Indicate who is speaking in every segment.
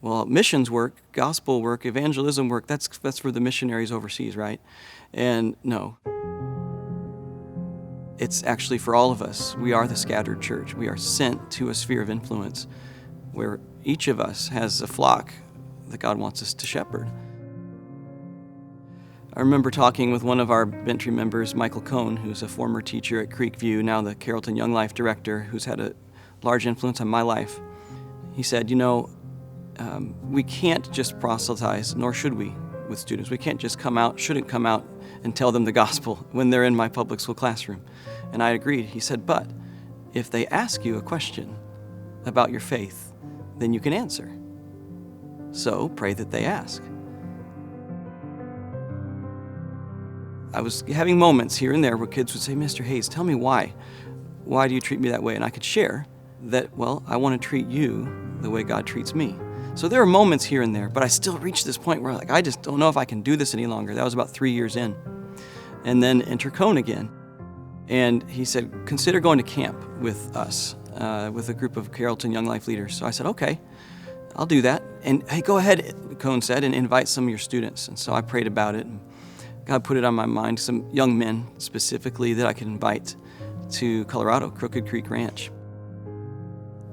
Speaker 1: Well, missions work, gospel work, evangelism work, that's for the missionaries overseas, right? And no. It's actually for all of us. We are the scattered church. We are sent to a sphere of influence where each of us has a flock that God wants us to shepherd. I remember talking with one of our Bentry members, Michael Cohn, who's a former teacher at Creekview, now the Carrollton Young Life director, who's had a large influence on my life. He said, we can't just proselytize, nor should we, with students. We can't just shouldn't come out and tell them the gospel when they're in my public school classroom. And I agreed. He said, but if they ask you a question about your faith, then you can answer. So pray that they ask. I was having moments here and there where kids would say, Mr. Hayes, tell me why. Why do you treat me that way? And I could share that, well, I want to treat you the way God treats me. So there are moments here and there, but I still reached this point where I just don't know if I can do this any longer. That was about 3 years in. And then enter Cone again. And he said, consider going to camp with us, with a group of Carrollton Young Life leaders. So I said, okay, I'll do that. And hey, go ahead, Cone said, and invite some of your students. And so I prayed about it. And God put it on my mind, some young men specifically that I could invite to Colorado, Crooked Creek Ranch.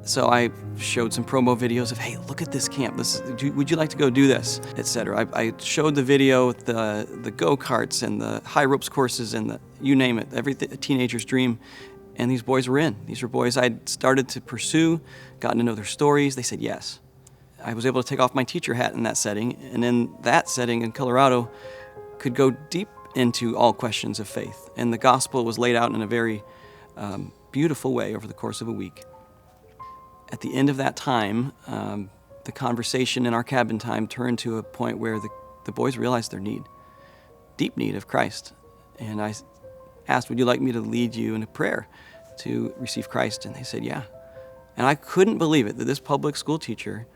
Speaker 1: So I showed some promo videos of, hey, look at this camp. Would you like to go do this, etc. I showed the video with the go-karts and the high ropes courses and you name it, a teenager's dream. And these boys were in. These were boys I'd started to pursue, gotten to know their stories. They said yes. I was able to take off my teacher hat in that setting. And in that setting in Colorado, could go deep into all questions of faith. And the gospel was laid out in a very beautiful way over the course of a week. At the end of that time, the conversation in our cabin time turned to a point where the boys realized their deep need of Christ. And I asked, would you like me to lead you in a prayer to receive Christ? And they said, yeah. And I couldn't believe it that this public school teacher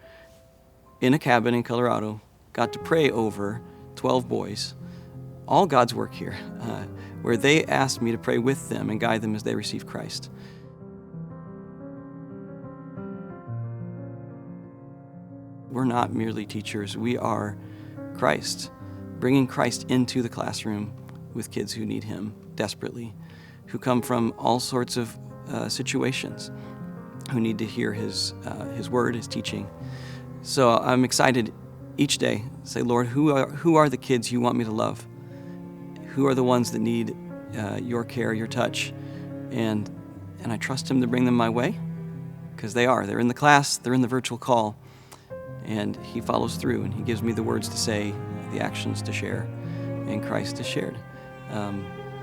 Speaker 1: in a cabin in Colorado got to pray over 12 boys, all God's work here, where they asked me to pray with them and guide them as they receive Christ. We're not merely teachers, we are Christ, bringing Christ into the classroom with kids who need Him desperately, who come from all sorts of situations, who need to hear His word, His teaching. So I'm excited each day, say, Lord, who are the kids you want me to love? Who are the ones that need your care, your touch? And I trust Him to bring them my way, because they're in the class, they're in the virtual call. And He follows through, and He gives me the words to say, the actions to share, and Christ is shared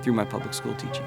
Speaker 1: through my public school teaching.